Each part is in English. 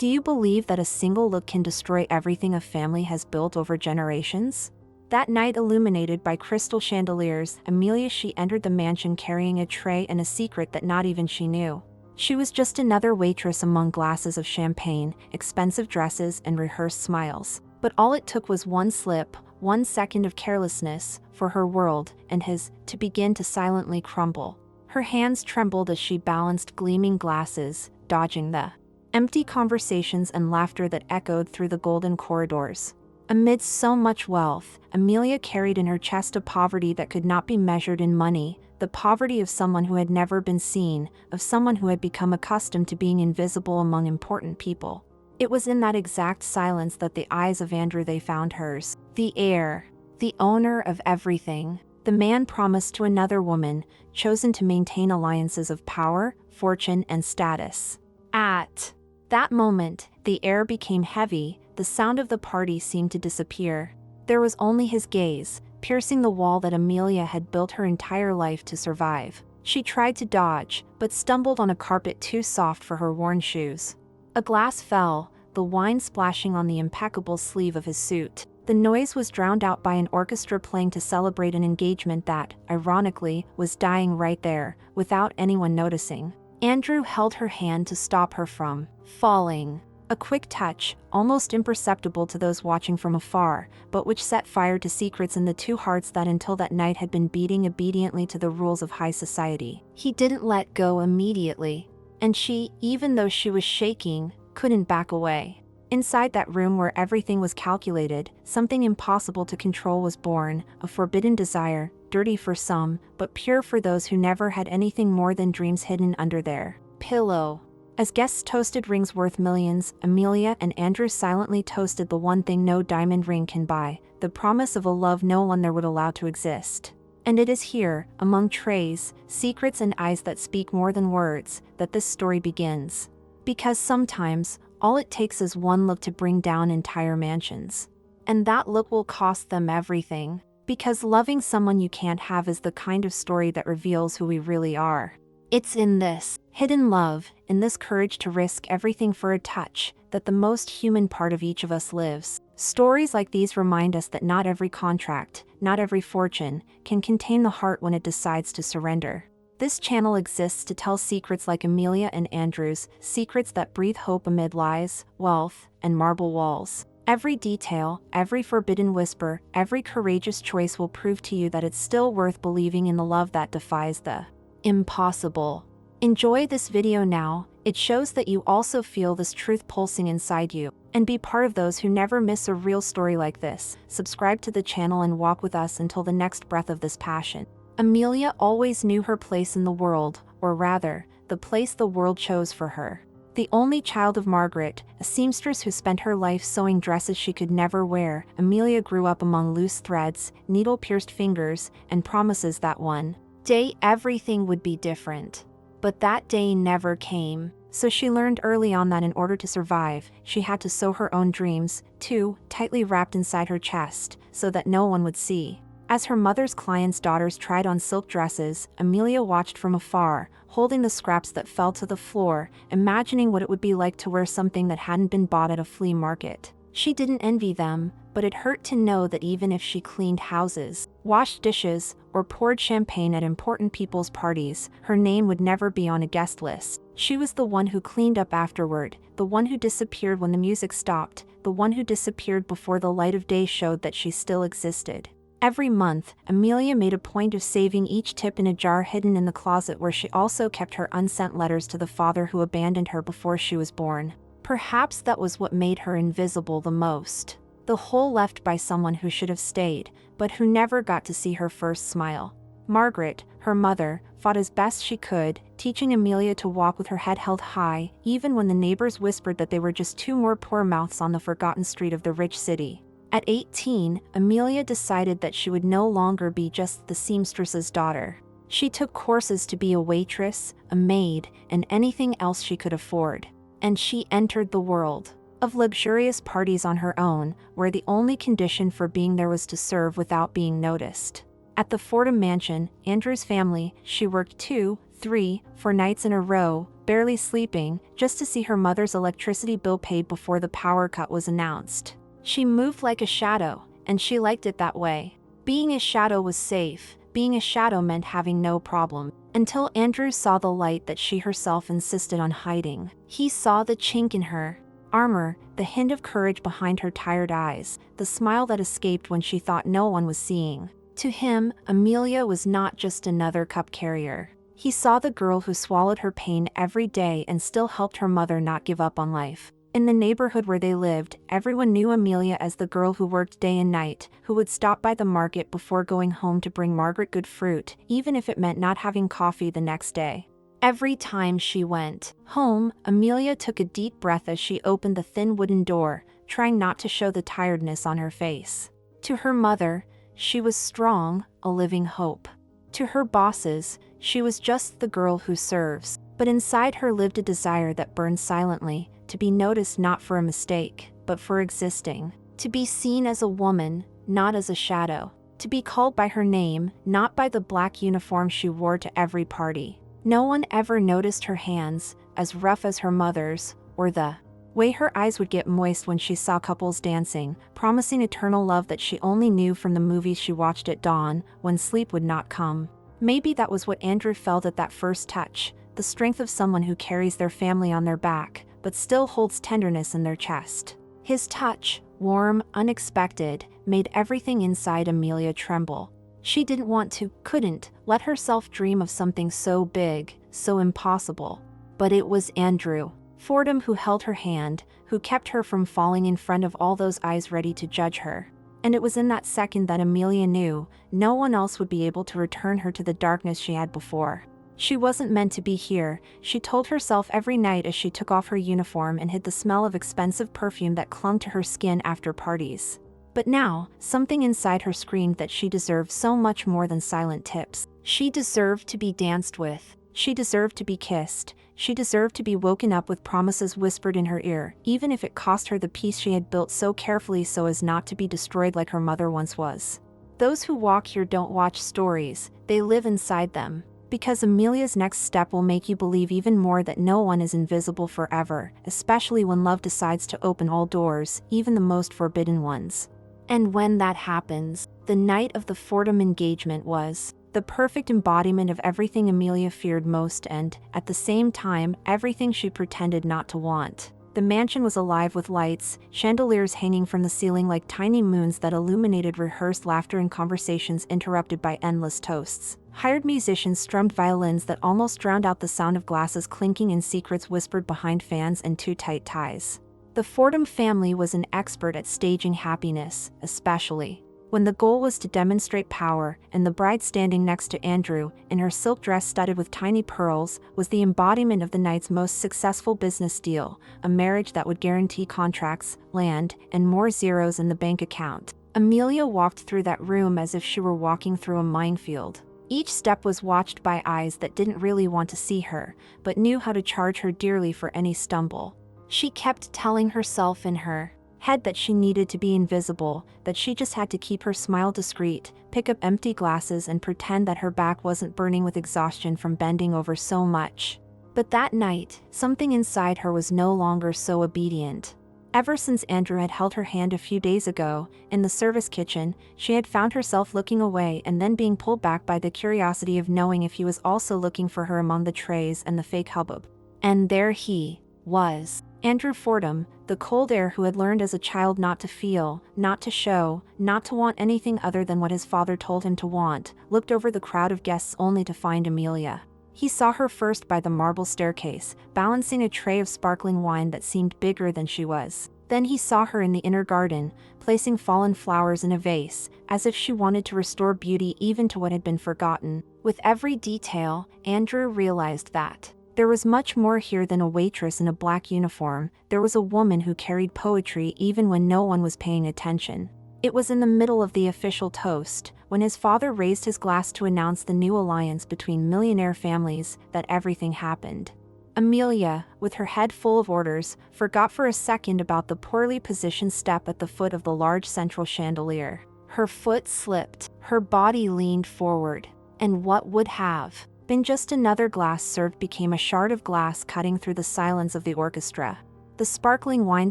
Do you believe that a single look can destroy everything a family has built over generations? That night, illuminated by crystal chandeliers, she entered the mansion carrying a tray and a secret that not even she knew. She was just another waitress among glasses of champagne, expensive dresses, and rehearsed smiles. But all it took was one slip, 1 second of carelessness, for her world, and his, to begin to silently crumble. Her hands trembled as she balanced gleaming glasses, dodging the empty conversations and laughter that echoed through the golden corridors. Amidst so much wealth, Amelia carried in her chest a poverty that could not be measured in money, the poverty of someone who had never been seen, of someone who had become accustomed to being invisible among important people. It was in that exact silence that the eyes of Andrew they found hers. The heir, the owner of everything, the man promised to another woman, chosen to maintain alliances of power, fortune, and status. At that moment, the air became heavy, the sound of the party seemed to disappear. There was only his gaze, piercing the wall that Amelia had built her entire life to survive. She tried to dodge, but stumbled on a carpet too soft for her worn shoes. A glass fell, the wine splashing on the impeccable sleeve of his suit. The noise was drowned out by an orchestra playing to celebrate an engagement that, ironically, was dying right there, without anyone noticing. Andrew held her hand to stop her from falling. A quick touch, almost imperceptible to those watching from afar, but which set fire to secrets in the two hearts that until that night had been beating obediently to the rules of high society. He didn't let go immediately, and she, even though she was shaking, couldn't back away. Inside that room where everything was calculated, something impossible to control was born, a forbidden desire, dirty for some, but pure for those who never had anything more than dreams hidden under their pillow. As guests toasted rings worth millions, Amelia and Andrew silently toasted the one thing no diamond ring can buy, the promise of a love no one there would allow to exist. And it is here, among trays, secrets and eyes that speak more than words, that this story begins. Because sometimes, all it takes is one look to bring down entire mansions. And that look will cost them everything. Because loving someone you can't have is the kind of story that reveals who we really are. It's in this hidden love, in this courage to risk everything for a touch, that the most human part of each of us lives. Stories like these remind us that not every contract, not every fortune, can contain the heart when it decides to surrender. This channel exists to tell secrets like Amelia and Andrew's, secrets that breathe hope amid lies, wealth, and marble walls. Every detail, every forbidden whisper, every courageous choice will prove to you that it's still worth believing in the love that defies the impossible. Enjoy this video now, it shows that you also feel this truth pulsing inside you. And be part of those who never miss a real story like this. Subscribe to the channel and walk with us until the next breath of this passion. Amelia always knew her place in the world, or rather, the place the world chose for her. The only child of Margaret, a seamstress who spent her life sewing dresses she could never wear, Amelia grew up among loose threads, needle-pierced fingers, and promises that one day everything would be different. But that day never came. So she learned early on that in order to survive, she had to sew her own dreams, too, tightly wrapped inside her chest, so that no one would see. As her mother's clients' daughters tried on silk dresses, Amelia watched from afar, holding the scraps that fell to the floor, imagining what it would be like to wear something that hadn't been bought at a flea market. She didn't envy them, but it hurt to know that even if she cleaned houses, washed dishes, or poured champagne at important people's parties, her name would never be on a guest list. She was the one who cleaned up afterward, the one who disappeared when the music stopped, the one who disappeared before the light of day showed that she still existed. Every month, Amelia made a point of saving each tip in a jar hidden in the closet where she also kept her unsent letters to the father who abandoned her before she was born. Perhaps that was what made her invisible the most. The hole left by someone who should have stayed, but who never got to see her first smile. Margaret, her mother, fought as best she could, teaching Amelia to walk with her head held high, even when the neighbors whispered that they were just two more poor mouths on the forgotten street of the rich city. At 18, Amelia decided that she would no longer be just the seamstress's daughter. She took courses to be a waitress, a maid, and anything else she could afford. And she entered the world of luxurious parties on her own, where the only condition for being there was to serve without being noticed. At the Fordham mansion, Andrew's family, she worked 2, 3, 4 nights in a row, barely sleeping, just to see her mother's electricity bill paid before the power cut was announced. She moved like a shadow, and she liked it that way. Being a shadow was safe. Being a shadow meant having no problem. Until Andrew saw the light that she herself insisted on hiding. He saw the chink in her armor, the hint of courage behind her tired eyes, the smile that escaped when she thought no one was seeing. To him, Amelia was not just another cup carrier. He saw the girl who swallowed her pain every day and still helped her mother not give up on life. In the neighborhood where they lived, everyone knew Amelia as the girl who worked day and night, who would stop by the market before going home to bring Margaret good fruit, even if it meant not having coffee the next day. Every time she went home, Amelia took a deep breath as she opened the thin wooden door, trying not to show the tiredness on her face. To her mother, she was strong, a living hope. To her bosses, she was just the girl who serves. But inside her lived a desire that burned silently, to be noticed not for a mistake, but for existing. To be seen as a woman, not as a shadow. To be called by her name, not by the black uniform she wore to every party. No one ever noticed her hands, as rough as her mother's, or the way her eyes would get moist when she saw couples dancing, promising eternal love that she only knew from the movies she watched at dawn, when sleep would not come. Maybe that was what Andrew felt at that first touch, the strength of someone who carries their family on their back, but still holds tenderness in their chest. His touch, warm, unexpected, made everything inside Amelia tremble. She didn't want to, couldn't, let herself dream of something so big, so impossible. But it was Andrew Fordham who held her hand, who kept her from falling in front of all those eyes ready to judge her. And it was in that second that Amelia knew no one else would be able to return her to the darkness she had before. She wasn't meant to be here, she told herself every night as she took off her uniform and hid the smell of expensive perfume that clung to her skin after parties. But now, something inside her screamed that she deserved so much more than silent tips. She deserved to be danced with. She deserved to be kissed. She deserved to be woken up with promises whispered in her ear, even if it cost her the peace she had built so carefully so as not to be destroyed like her mother once was. Those who walk here don't watch stories, they live inside them. Because Amelia's next step will make you believe even more that no one is invisible forever, especially when love decides to open all doors, even the most forbidden ones. And when that happens, the night of the Fordham engagement was the perfect embodiment of everything Amelia feared most and, at the same time, everything she pretended not to want. The mansion was alive with lights, chandeliers hanging from the ceiling like tiny moons that illuminated rehearsed laughter and conversations interrupted by endless toasts. Hired musicians strummed violins that almost drowned out the sound of glasses clinking and secrets whispered behind fans and too tight ties. The Fordham family was an expert at staging happiness, especially when the goal was to demonstrate power, and the bride standing next to Andrew, in her silk dress studded with tiny pearls, was the embodiment of the night's most successful business deal, a marriage that would guarantee contracts, land, and more zeros in the bank account. Amelia walked through that room as if she were walking through a minefield. Each step was watched by eyes that didn't really want to see her, but knew how to charge her dearly for any stumble. She kept telling herself in her head that she needed to be invisible, that she just had to keep her smile discreet, pick up empty glasses and pretend that her back wasn't burning with exhaustion from bending over so much. But that night, something inside her was no longer so obedient. Ever since Andrew had held her hand a few days ago, in the service kitchen, she had found herself looking away and then being pulled back by the curiosity of knowing if he was also looking for her among the trays and the fake hubbub. And there he was. Andrew Fordham, the cold heir who had learned as a child not to feel, not to show, not to want anything other than what his father told him to want, looked over the crowd of guests only to find Amelia. He saw her first by the marble staircase, balancing a tray of sparkling wine that seemed bigger than she was. Then he saw her in the inner garden, placing fallen flowers in a vase, as if she wanted to restore beauty even to what had been forgotten. With every detail, Andrew realized that there was much more here than a waitress in a black uniform. There was a woman who carried poetry even when no one was paying attention. It was in the middle of the official toast, when his father raised his glass to announce the new alliance between millionaire families, that everything happened. Amelia, with her head full of orders, forgot for a second about the poorly positioned step at the foot of the large central chandelier. Her foot slipped, her body leaned forward, and what would have been just another glass served became a shard of glass cutting through the silence of the orchestra. The sparkling wine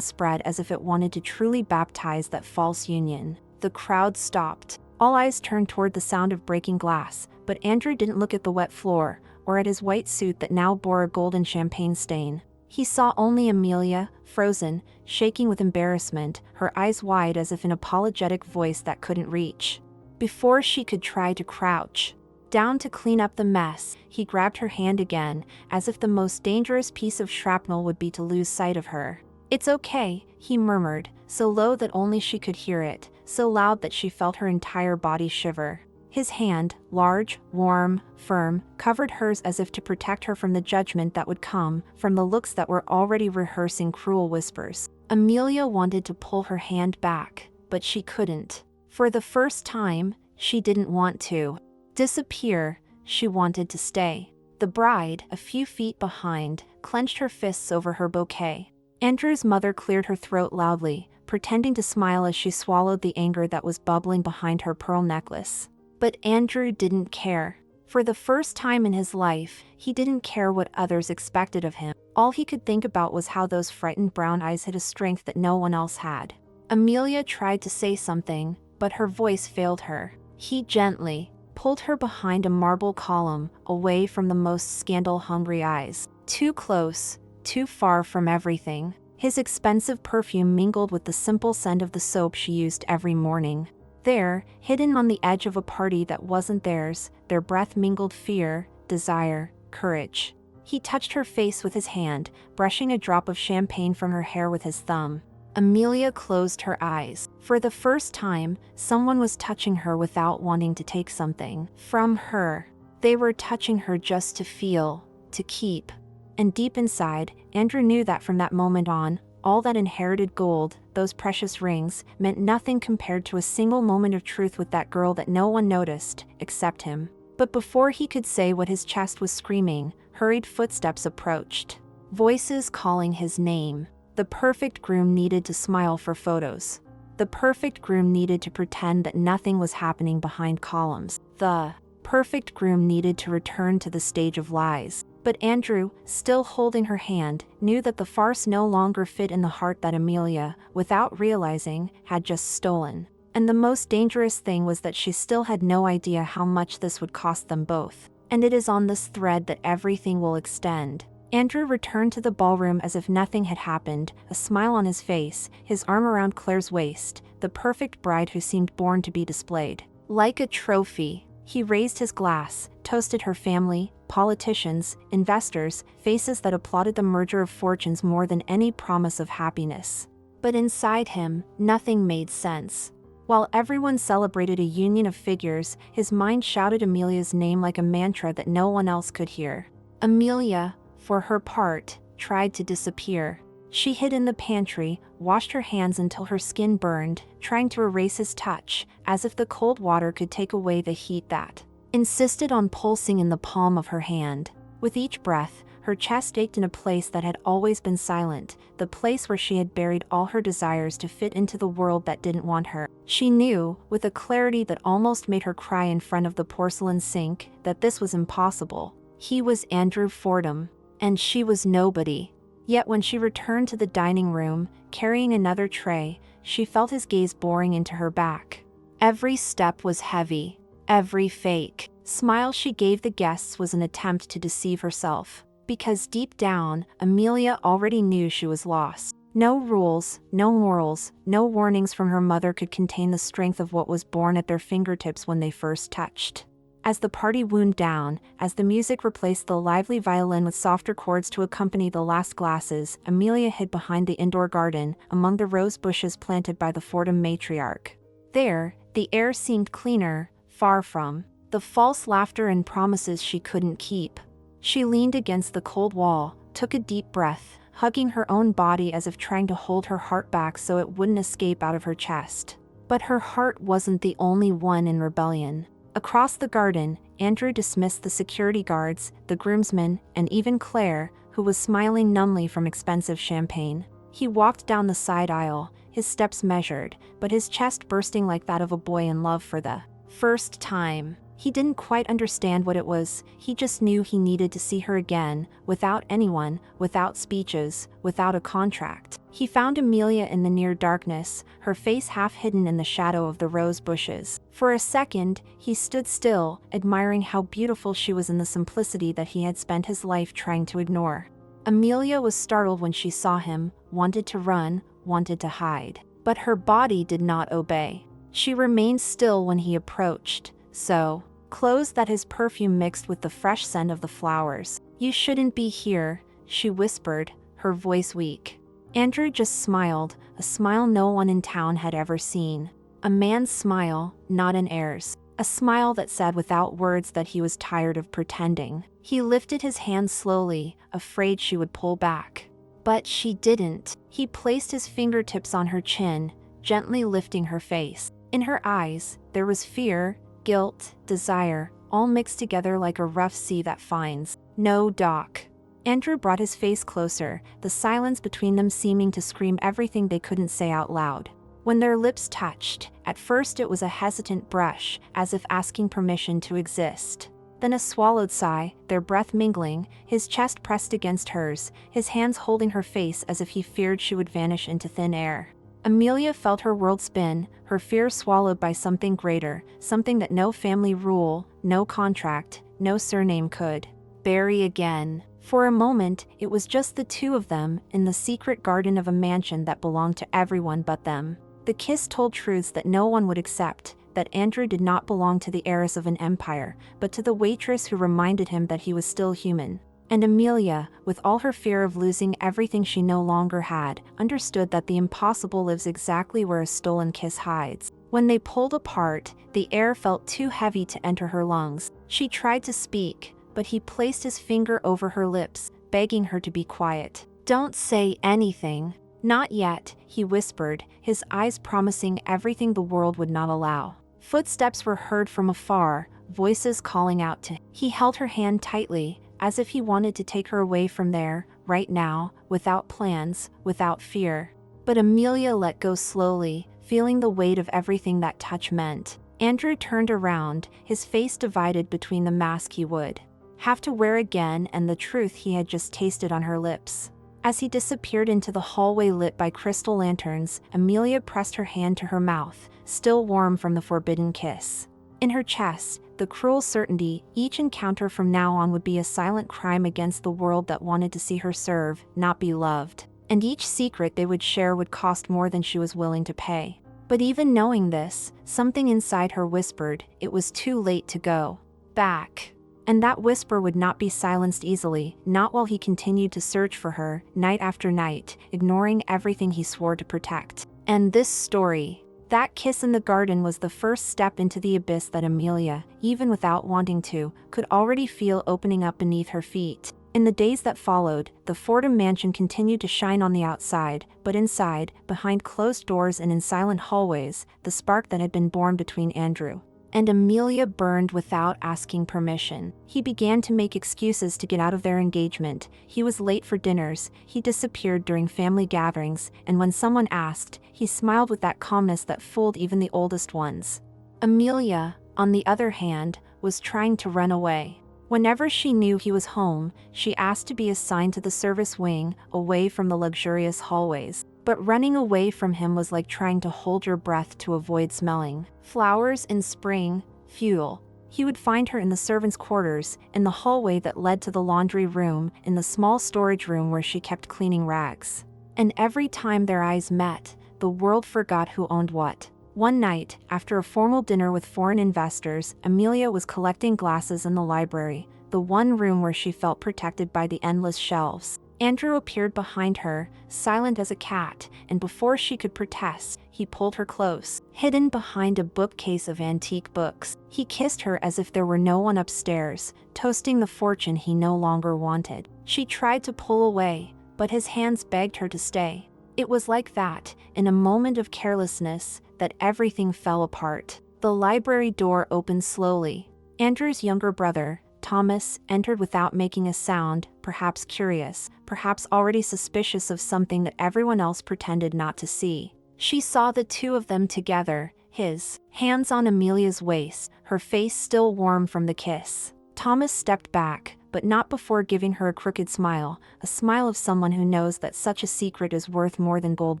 spread as if it wanted to truly baptize that false union. The crowd stopped. All eyes turned toward the sound of breaking glass, but Andrew didn't look at the wet floor, or at his white suit that now bore a golden champagne stain. He saw only Amelia, frozen, shaking with embarrassment, her eyes wide as if an apologetic voice that couldn't reach. Before she could try to crouch down to clean up the mess, he grabbed her hand again, as if the most dangerous piece of shrapnel would be to lose sight of her. "It's okay," he murmured, so low that only she could hear it, so loud that she felt her entire body shiver. His hand, large, warm, firm, covered hers as if to protect her from the judgment that would come, from the looks that were already rehearsing cruel whispers. Amelia wanted to pull her hand back, but she couldn't. For the first time, she didn't want to disappear, she wanted to stay. The bride, a few feet behind, clenched her fists over her bouquet. Andrew's mother cleared her throat loudly, pretending to smile as she swallowed the anger that was bubbling behind her pearl necklace. But Andrew didn't care. For the first time in his life, he didn't care what others expected of him. All he could think about was how those frightened brown eyes had a strength that no one else had. Amelia tried to say something, but her voice failed her. He gently pulled her behind a marble column, away from the most scandal-hungry eyes. Too close, too far from everything. His expensive perfume mingled with the simple scent of the soap she used every morning. There, hidden on the edge of a party that wasn't theirs, their breath mingled fear, desire, courage. He touched her face with his hand, brushing a drop of champagne from her hair with his thumb. Amelia closed her eyes. For the first time, someone was touching her without wanting to take something from her. They were touching her just to feel, to keep. And deep inside, Andrew knew that from that moment on, all that inherited gold, those precious rings, meant nothing compared to a single moment of truth with that girl that no one noticed, except him. But before he could say what his chest was screaming, hurried footsteps approached. Voices calling his name. The perfect groom needed to smile for photos. The perfect groom needed to pretend that nothing was happening behind columns. The perfect groom needed to return to the stage of lies. But Andrew, still holding her hand, knew that the farce no longer fit in the heart that Amelia, without realizing, had just stolen. And the most dangerous thing was that she still had no idea how much this would cost them both. And it is on this thread that everything will extend. Andrew returned to the ballroom as if nothing had happened, a smile on his face, his arm around Claire's waist, the perfect bride who seemed born to be displayed. Like a trophy, he raised his glass, toasted her family, politicians, investors, faces that applauded the merger of fortunes more than any promise of happiness. But inside him, nothing made sense. While everyone celebrated a union of figures, his mind shouted Amelia's name like a mantra that no one else could hear. Amelia, for her part, tried to disappear. She hid in the pantry, washed her hands until her skin burned, trying to erase his touch, as if the cold water could take away the heat that insisted on pulsing in the palm of her hand. With each breath, her chest ached in a place that had always been silent, the place where she had buried all her desires to fit into the world that didn't want her. She knew, with a clarity that almost made her cry in front of the porcelain sink, that this was impossible. He was Andrew Fordham, and she was nobody. Yet when she returned to the dining room, carrying another tray, she felt his gaze boring into her back. Every step was heavy. Every fake smile she gave the guests was an attempt to deceive herself. Because deep down, Amelia already knew she was lost. No rules, no morals, no warnings from her mother could contain the strength of what was born at their fingertips when they first touched. As the party wound down, as the music replaced the lively violin with softer chords to accompany the last glasses, Amelia hid behind the indoor garden, among the rose bushes planted by the Fordham matriarch. There, the air seemed cleaner, far from the false laughter and promises she couldn't keep. She leaned against the cold wall, took a deep breath, hugging her own body as if trying to hold her heart back so it wouldn't escape out of her chest. But her heart wasn't the only one in rebellion. Across the garden, Andrew dismissed the security guards, the groomsmen, and even Claire, who was smiling numbly from expensive champagne. He walked down the side aisle, his steps measured, but his chest bursting like that of a boy in love for the first time. He didn't quite understand what it was, he just knew he needed to see her again, without anyone, without speeches, without a contract. He found Amelia in the near darkness, her face half hidden in the shadow of the rose bushes. For a second, he stood still, admiring how beautiful she was in the simplicity that he had spent his life trying to ignore. Amelia was startled when she saw him, wanted to run, wanted to hide. But her body did not obey. She remained still when he approached, so close that his perfume mixed with the fresh scent of the flowers. "You shouldn't be here," she whispered, her voice weak. Andrew just smiled, a smile no one in town had ever seen. A man's smile, not an heir's. A smile that said without words that he was tired of pretending. He lifted his hand slowly, afraid she would pull back. But she didn't. He placed his fingertips on her chin, gently lifting her face. In her eyes, there was fear, guilt, desire, all mixed together like a rough sea that finds no dock. Andrew brought his face closer, the silence between them seeming to scream everything they couldn't say out loud. When their lips touched, at first it was a hesitant brush, as if asking permission to exist. Then a swallowed sigh, their breath mingling, his chest pressed against hers, his hands holding her face as if he feared she would vanish into thin air. Amelia felt her world spin, her fear swallowed by something greater, something that no family rule, no contract, no surname could bury again. For a moment, it was just the two of them, in the secret garden of a mansion that belonged to everyone but them. The kiss told truths that no one would accept, that Andrew did not belong to the heiress of an empire, but to the waitress who reminded him that he was still human. And Amelia, with all her fear of losing everything she no longer had, understood that the impossible lives exactly where a stolen kiss hides. When they pulled apart, the air felt too heavy to enter her lungs. She tried to speak, but he placed his finger over her lips, begging her to be quiet. "Don't say anything." "Not yet," he whispered, his eyes promising everything the world would not allow. Footsteps were heard from afar, voices calling out to him. He held her hand tightly, as if he wanted to take her away from there, right now, without plans, without fear. But Amelia let go slowly, feeling the weight of everything that touch meant. Andrew turned around, his face divided between the mask he would have to wear again and the truth he had just tasted on her lips. As he disappeared into the hallway lit by crystal lanterns, Amelia pressed her hand to her mouth, still warm from the forbidden kiss. In her chest, the cruel certainty, each encounter from now on would be a silent crime against the world that wanted to see her serve, not be loved. And each secret they would share would cost more than she was willing to pay. But even knowing this, something inside her whispered, it was too late to go back. And that whisper would not be silenced easily, not while he continued to search for her, night after night, ignoring everything he swore to protect. And this story, that kiss in the garden, was the first step into the abyss that Amelia, even without wanting to, could already feel opening up beneath her feet. In the days that followed, the Fordham mansion continued to shine on the outside, but inside, behind closed doors and in silent hallways, the spark that had been born between Andrew and Amelia burned without asking permission. He began to make excuses to get out of their engagement. He was late for dinners, he disappeared during family gatherings, and when someone asked, he smiled with that calmness that fooled even the oldest ones. Amelia, on the other hand, was trying to run away. Whenever she knew he was home, she asked to be assigned to the service wing, away from the luxurious hallways. But running away from him was like trying to hold your breath to avoid smelling flowers in spring, fuel. He would find her in the servants' quarters, in the hallway that led to the laundry room, in the small storage room where she kept cleaning rags. And every time their eyes met, the world forgot who owned what. One night, after a formal dinner with foreign investors, Amelia was collecting glasses in the library, the one room where she felt protected by the endless shelves. Andrew appeared behind her, silent as a cat, and before she could protest, he pulled her close. Hidden behind a bookcase of antique books, he kissed her as if there were no one upstairs, toasting the fortune he no longer wanted. She tried to pull away, but his hands begged her to stay. It was like that, in a moment of carelessness, that everything fell apart. The library door opened slowly. Andrew's younger brother, Thomas, entered without making a sound, perhaps curious, perhaps already suspicious of something that everyone else pretended not to see. She saw the two of them together, his hands on Amelia's waist, her face still warm from the kiss. Thomas stepped back, but not before giving her a crooked smile, a smile of someone who knows that such a secret is worth more than gold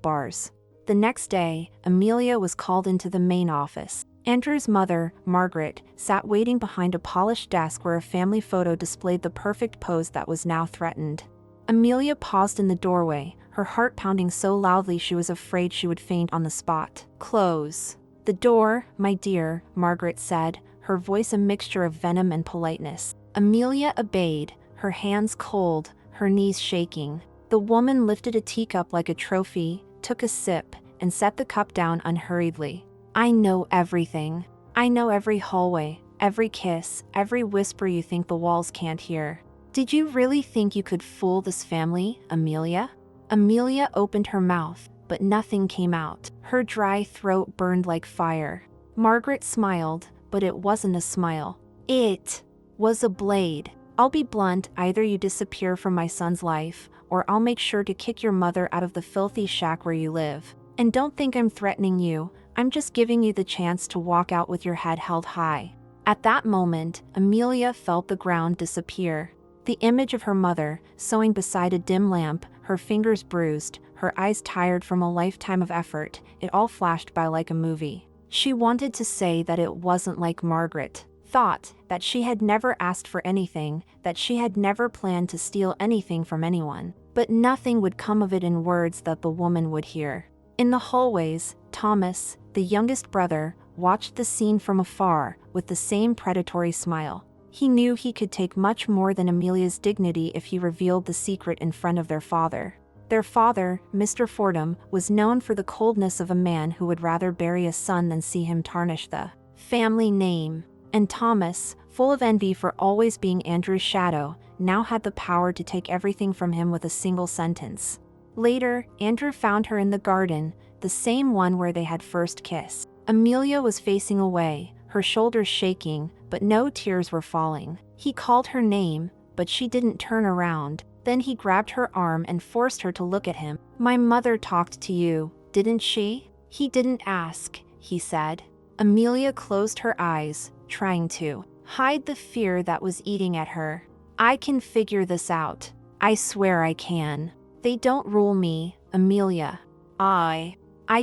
bars. The next day, Amelia was called into the main office. Andrew's mother, Margaret, sat waiting behind a polished desk where a family photo displayed the perfect pose that was now threatened. Amelia paused in the doorway, her heart pounding so loudly she was afraid she would faint on the spot. "Close the door, my dear," Margaret said, her voice a mixture of venom and politeness. Amelia obeyed, her hands cold, her knees shaking. The woman lifted a teacup like a trophy, took a sip, and set the cup down unhurriedly. "I know everything. I know every hallway, every kiss, every whisper you think the walls can't hear. Did you really think you could fool this family, Amelia?" Amelia opened her mouth, but nothing came out. Her dry throat burned like fire. Margaret smiled, but it wasn't a smile. It was a blade. "I'll be blunt, either you disappear from my son's life, or I'll make sure to kick your mother out of the filthy shack where you live. And don't think I'm threatening you, I'm just giving you the chance to walk out with your head held high." At that moment, Amelia felt the ground disappear. The image of her mother, sewing beside a dim lamp, her fingers bruised, her eyes tired from a lifetime of effort, it all flashed by like a movie. She wanted to say that it wasn't like Margaret, thought that she had never asked for anything, that she had never planned to steal anything from anyone, but nothing would come of it in words that the woman would hear. In the hallways, Thomas, the youngest brother, watched the scene from afar with the same predatory smile. He knew he could take much more than Amelia's dignity if he revealed the secret in front of their father. Their father, Mr. Fordham, was known for the coldness of a man who would rather bury a son than see him tarnish the family name. And Thomas, full of envy for always being Andrew's shadow, now had the power to take everything from him with a single sentence. Later, Andrew found her in the garden, the same one where they had first kissed. Amelia was facing away, her shoulders shaking, but no tears were falling. He called her name, but she didn't turn around. Then he grabbed her arm and forced her to look at him. "My mother talked to you, didn't she?" "He didn't ask," he said. Amelia closed her eyes, trying to hide the fear that was eating at her. "I can figure this out. I swear I can. They don't rule me, Amelia. I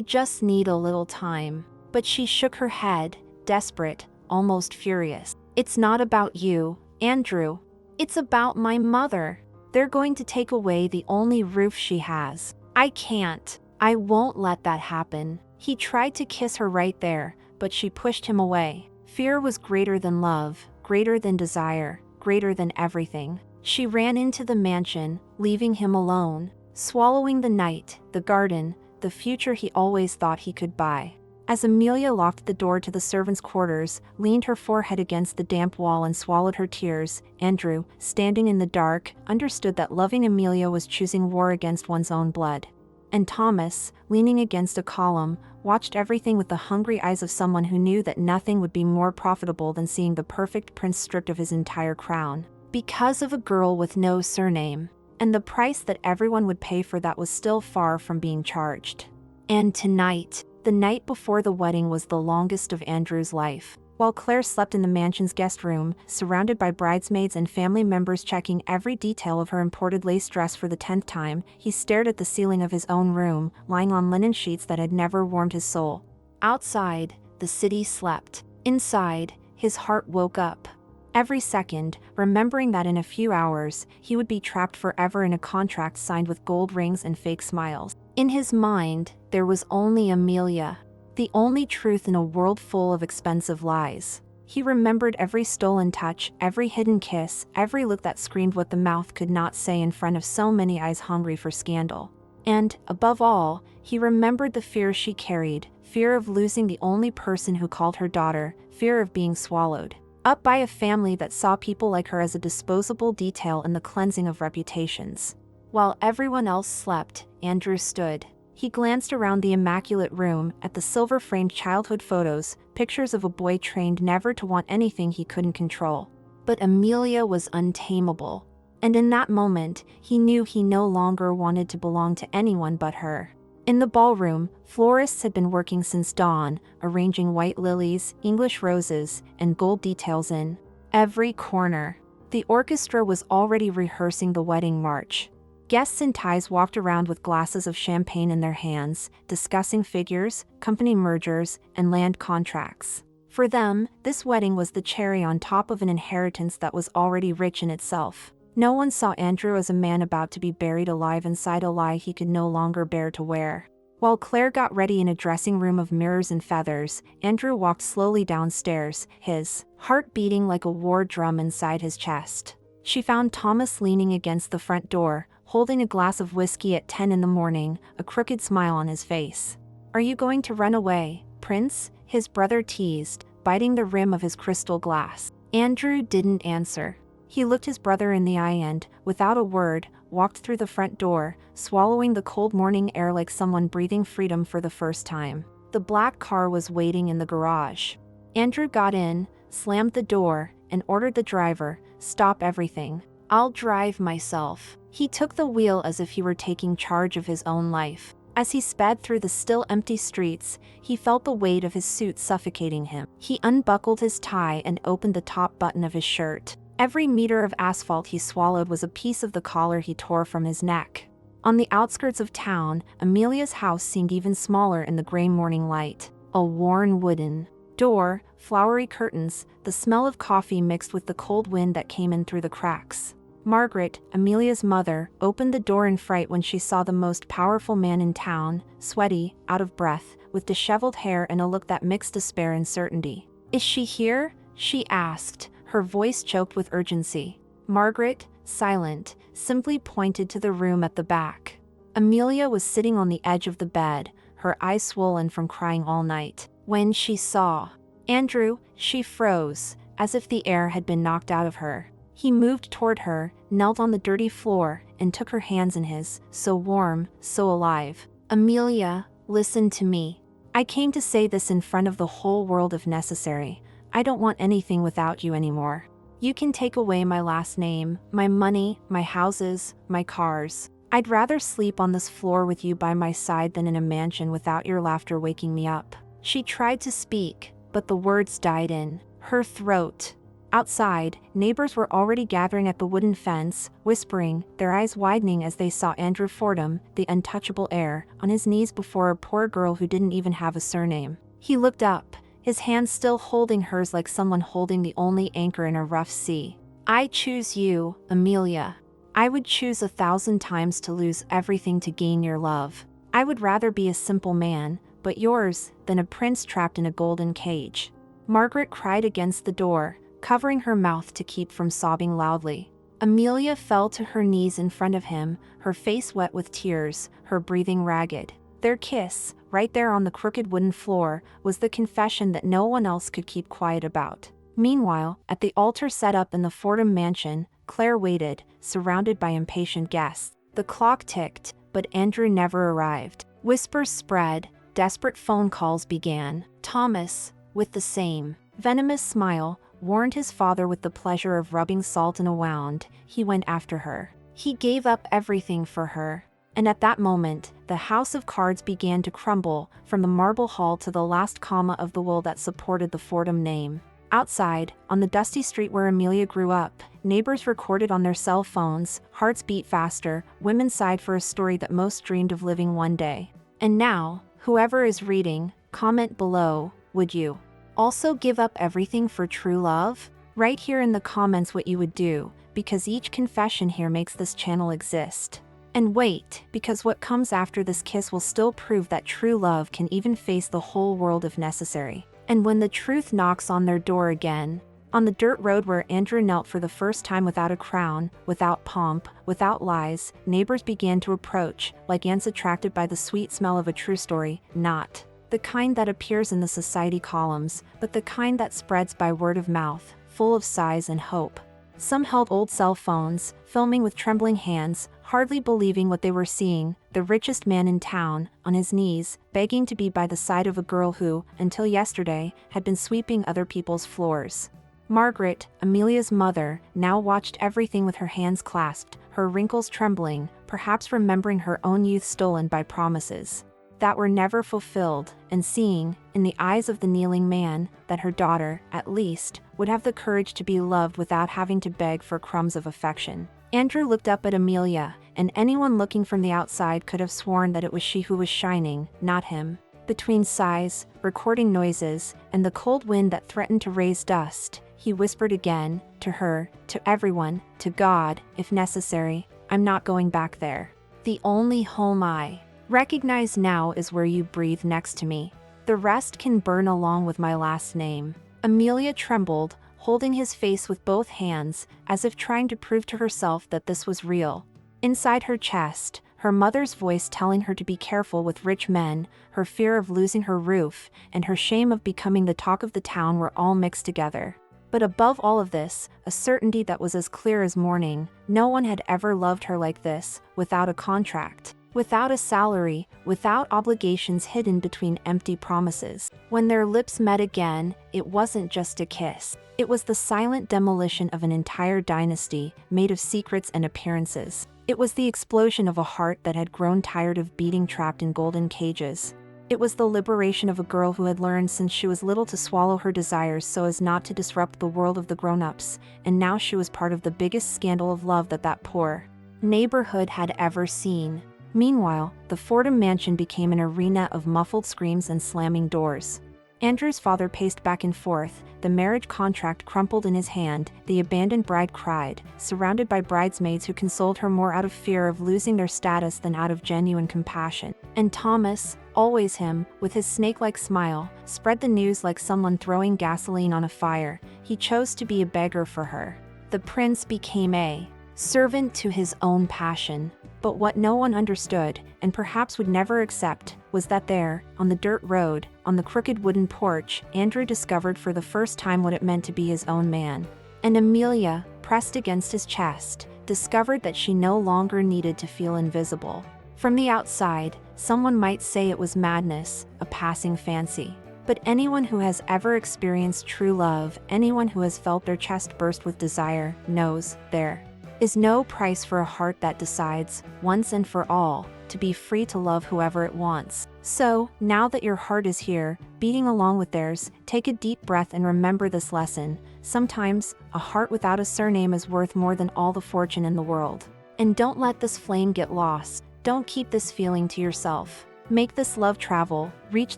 just need a little time." But she shook her head, desperate, almost furious. "It's not about you, Andrew. It's about my mother. They're going to take away the only roof she has. I can't. I won't let that happen." He tried to kiss her right there, but she pushed him away. Fear was greater than love, greater than desire, greater than everything. She ran into the mansion, leaving him alone, swallowing the night, the garden, the future he always thought he could buy. As Amelia locked the door to the servants' quarters, leaned her forehead against the damp wall and swallowed her tears, Andrew, standing in the dark, understood that loving Amelia was choosing war against one's own blood. And Thomas, leaning against a column, watched everything with the hungry eyes of someone who knew that nothing would be more profitable than seeing the perfect prince stripped of his entire crown. Because of a girl with no surname. And the price that everyone would pay for that was still far from being charged. And tonight, the night before the wedding, was the longest of Andrew's life. While Claire slept in the mansion's guest room, surrounded by bridesmaids and family members checking every detail of her imported lace dress for the 10th time, he stared at the ceiling of his own room, lying on linen sheets that had never warmed his soul. Outside, the city slept. Inside, his heart woke up. Every second, remembering that in a few hours, he would be trapped forever in a contract signed with gold rings and fake smiles. In his mind, there was only Amelia. The only truth in a world full of expensive lies. He remembered every stolen touch, every hidden kiss, every look that screamed what the mouth could not say in front of so many eyes hungry for scandal. And, above all, he remembered the fear she carried, fear of losing the only person who called her daughter, fear of being swallowed up by a family that saw people like her as a disposable detail in the cleansing of reputations. While everyone else slept, Andrew stood. He glanced around the immaculate room, at the silver-framed childhood photos, pictures of a boy trained never to want anything he couldn't control. But Amelia was untamable. And in that moment, he knew he no longer wanted to belong to anyone but her. In the ballroom, florists had been working since dawn, arranging white lilies, English roses, and gold details in every corner. The orchestra was already rehearsing the wedding march. Guests in ties walked around with glasses of champagne in their hands, discussing figures, company mergers, and land contracts. For them, this wedding was the cherry on top of an inheritance that was already rich in itself. No one saw Andrew as a man about to be buried alive inside a lie he could no longer bear to wear. While Claire got ready in a dressing room of mirrors and feathers, Andrew walked slowly downstairs, his heart beating like a war drum inside his chest. She found Thomas leaning against the front door, holding a glass of whiskey at 10 in the morning, a crooked smile on his face. "Are you going to run away, Prince?" his brother teased, biting the rim of his crystal glass. Andrew didn't answer. He looked his brother in the eye and, without a word, walked through the front door, swallowing the cold morning air like someone breathing freedom for the first time. The black car was waiting in the garage. Andrew got in, slammed the door, and ordered the driver, "Stop everything. I'll drive myself." He took the wheel as if he were taking charge of his own life. As he sped through the still empty streets, he felt the weight of his suit suffocating him. He unbuckled his tie and opened the top button of his shirt. Every meter of asphalt he swallowed was a piece of the collar he tore from his neck. On the outskirts of town, Amelia's house seemed even smaller in the gray morning light. A worn wooden door, flowery curtains, the smell of coffee mixed with the cold wind that came in through the cracks. Margaret, Amelia's mother, opened the door in fright when she saw the most powerful man in town, sweaty, out of breath, with disheveled hair and a look that mixed despair and certainty. "Is she here?" she asked, her voice choked with urgency. Margaret, silent, simply pointed to the room at the back. Amelia was sitting on the edge of the bed, her eyes swollen from crying all night. When she saw Andrew, she froze, as if the air had been knocked out of her. He moved toward her, knelt on the dirty floor, and took her hands in his, so warm, so alive. "Amelia, listen to me. I came to say this in front of the whole world if necessary. I don't want anything without you anymore. You can take away my last name, my money, my houses, my cars. I'd rather sleep on this floor with you by my side than in a mansion without your laughter waking me up." She tried to speak, but the words died in her throat. Outside, neighbors were already gathering at the wooden fence, whispering, their eyes widening as they saw Andrew Fordham, the untouchable heir, on his knees before a poor girl who didn't even have a surname. He looked up, his hand still holding hers like someone holding the only anchor in a rough sea. "I choose you, Amelia. I would choose 1,000 times to lose everything to gain your love. I would rather be a simple man, but yours, than a prince trapped in a golden cage." Margaret cried against the door, covering her mouth to keep from sobbing loudly. Amelia fell to her knees in front of him, her face wet with tears, her breathing ragged. Their kiss, right there on the crooked wooden floor, was the confession that no one else could keep quiet about. Meanwhile, at the altar set up in the Fordham mansion, Claire waited, surrounded by impatient guests. The clock ticked, but Andrew never arrived. Whispers spread, desperate phone calls began. Thomas, with the same venomous smile, warned his father with the pleasure of rubbing salt in a wound. He went after her. He gave up everything for her. And at that moment, the house of cards began to crumble, from the marble hall to the last comma of the will that supported the Fordham name. Outside, on the dusty street where Amelia grew up, neighbors recorded on their cell phones, hearts beat faster, women sighed for a story that most dreamed of living one day. And now, whoever is reading, comment below, would you also give up everything for true love? Write here in the comments what you would do, because each confession here makes this channel exist. And wait, because what comes after this kiss will still prove that true love can even face the whole world if necessary. And when the truth knocks on their door again, on the dirt road where Andrew knelt for the first time without a crown, without pomp, without lies, neighbors began to approach, like ants attracted by the sweet smell of a true story, not the kind that appears in the society columns, but the kind that spreads by word of mouth, full of sighs and hope. Some held old cell phones, filming with trembling hands, hardly believing what they were seeing, the richest man in town, on his knees, begging to be by the side of a girl who, until yesterday, had been sweeping other people's floors. Margaret, Amelia's mother, now watched everything with her hands clasped, her wrinkles trembling, perhaps remembering her own youth stolen by promises. that were never fulfilled, and seeing, in the eyes of the kneeling man, that her daughter, at least, would have the courage to be loved without having to beg for crumbs of affection. Andrew looked up at Amelia, and anyone looking from the outside could have sworn that it was she who was shining, not him. Between sighs, recording noises, and the cold wind that threatened to raise dust, he whispered again, to her, to everyone, to God, if necessary, "I'm not going back there. The only home I recognize now is where you breathe next to me. The rest can burn along with my last name." Amelia trembled, holding his face with both hands, as if trying to prove to herself that this was real. Inside her chest, her mother's voice telling her to be careful with rich men, her fear of losing her roof, and her shame of becoming the talk of the town were all mixed together. But above all of this, a certainty that was as clear as morning: no one had ever loved her like this, without a contract, without a salary, without obligations hidden between empty promises. When their lips met again, it wasn't just a kiss. It was the silent demolition of an entire dynasty, made of secrets and appearances. It was the explosion of a heart that had grown tired of beating trapped in golden cages. It was the liberation of a girl who had learned since she was little to swallow her desires so as not to disrupt the world of the grown-ups, and now she was part of the biggest scandal of love that poor neighborhood had ever seen. Meanwhile, the Fordham mansion became an arena of muffled screams and slamming doors. Andrew's father paced back and forth, the marriage contract crumpled in his hand, the abandoned bride cried, surrounded by bridesmaids who consoled her more out of fear of losing their status than out of genuine compassion. And Thomas, always him, with his snake-like smile, spread the news like someone throwing gasoline on a fire. He chose to be a beggar for her. The prince became a servant to his own passion. But what no one understood, and perhaps would never accept, was that there, on the dirt road, on the crooked wooden porch, Andrew discovered for the first time what it meant to be his own man. And Amelia, pressed against his chest, discovered that she no longer needed to feel invisible. From the outside, someone might say it was madness, a passing fancy. But anyone who has ever experienced true love, anyone who has felt their chest burst with desire, knows there is no price for a heart that decides, once and for all, to be free to love whoever it wants. So, now that your heart is here, beating along with theirs, take a deep breath and remember this lesson. Sometimes, a heart without a surname is worth more than all the fortune in the world. And don't let this flame get lost. Don't keep this feeling to yourself. Make this love travel, reach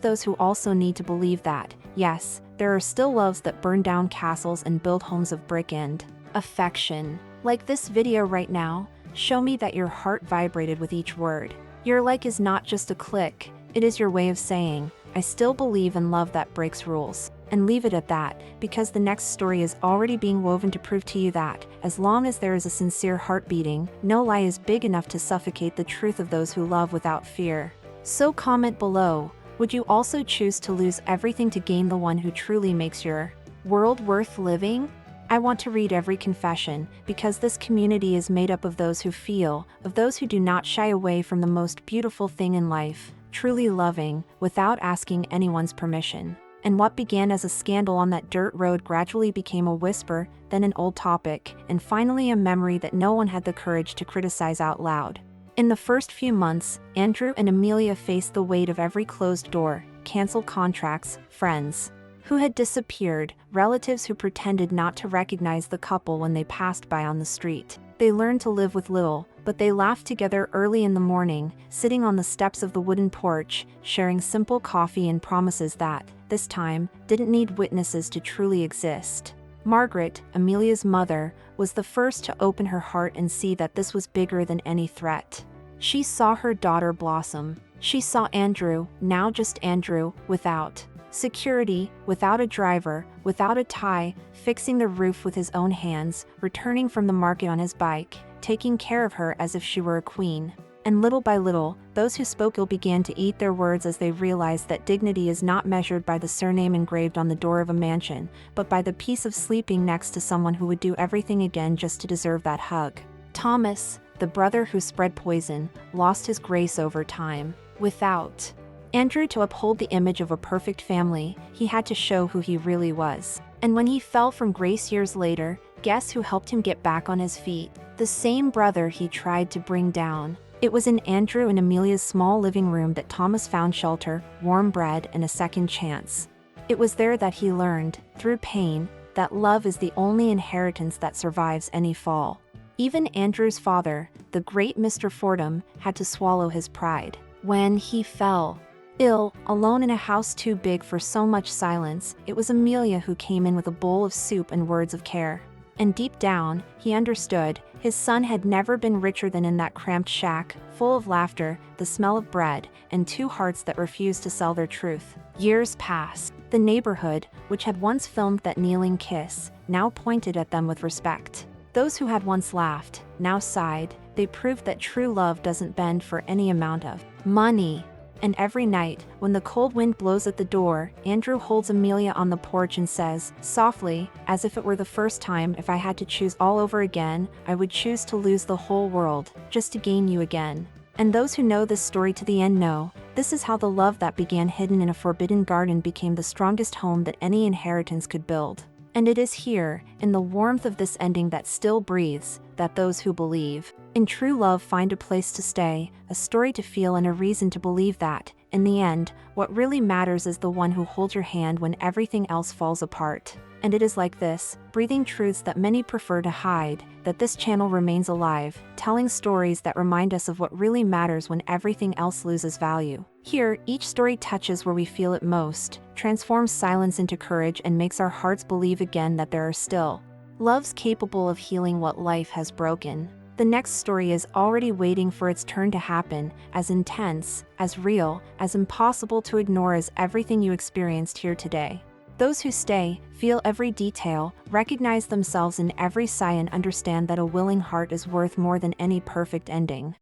those who also need to believe that, yes, there are still loves that burn down castles and build homes of brick and affection. Like this video right now, show me that your heart vibrated with each word. Your like is not just a click, it is your way of saying, I still believe in love that breaks rules. And leave it at that, because the next story is already being woven to prove to you that, as long as there is a sincere heart beating, no lie is big enough to suffocate the truth of those who love without fear. So comment below, would you also choose to lose everything to gain the one who truly makes your world worth living? I want to read every confession, because this community is made up of those who feel, of those who do not shy away from the most beautiful thing in life, truly loving, without asking anyone's permission. And what began as a scandal on that dirt road gradually became a whisper, then an old topic, and finally a memory that no one had the courage to criticize out loud. In the first few months, Andrew and Amelia faced the weight of every closed door, canceled contracts, friends who had disappeared, relatives who pretended not to recognize the couple when they passed by on the street. They learned to live with little, but they laughed together early in the morning, sitting on the steps of the wooden porch, sharing simple coffee and promises that, this time, didn't need witnesses to truly exist. Margaret, Amelia's mother, was the first to open her heart and see that this was bigger than any threat. She saw her daughter blossom. She saw Andrew, now just Andrew, without security, without a driver, without a tie, fixing the roof with his own hands, returning from the market on his bike, taking care of her as if she were a queen. And little by little, those who spoke ill began to eat their words as they realized that dignity is not measured by the surname engraved on the door of a mansion, but by the peace of sleeping next to someone who would do everything again just to deserve that hug. Thomas, the brother who spread poison, lost his grace over time. Without Andrew to uphold the image of a perfect family, he had to show who he really was. And when he fell from grace years later, guess who helped him get back on his feet? The same brother he tried to bring down. It was in Andrew and Amelia's small living room that Thomas found shelter, warm bread, and a second chance. It was there that he learned, through pain, that love is the only inheritance that survives any fall. Even Andrew's father, the great Mr. Fordham, had to swallow his pride. When he fell ill, alone in a house too big for so much silence, it was Amelia who came in with a bowl of soup and words of care. And deep down, he understood, his son had never been richer than in that cramped shack, full of laughter, the smell of bread, and two hearts that refused to sell their truth. Years passed. The neighborhood, which had once filmed that kneeling kiss, now pointed at them with respect. Those who had once laughed, now sighed. They proved that true love doesn't bend for any amount of money. And every night, when the cold wind blows at the door, Andrew holds Amelia on the porch and says, softly, as if it were the first time, if I had to choose all over again, I would choose to lose the whole world, just to gain you again. And those who know this story to the end know, this is how the love that began hidden in a forbidden garden became the strongest home that any inheritance could build. And it is here, in the warmth of this ending that still breathes, that those who believe in true love find a place to stay, a story to feel, and a reason to believe that, in the end, what really matters is the one who holds your hand when everything else falls apart. And it is like this, breathing truths that many prefer to hide, that this channel remains alive, telling stories that remind us of what really matters when everything else loses value. Here, each story touches where we feel it most, transforms silence into courage, and makes our hearts believe again that there are still loves capable of healing what life has broken. The next story is already waiting for its turn to happen, as intense, as real, as impossible to ignore as everything you experienced here today. Those who stay, feel every detail, recognize themselves in every sigh, and understand that a willing heart is worth more than any perfect ending.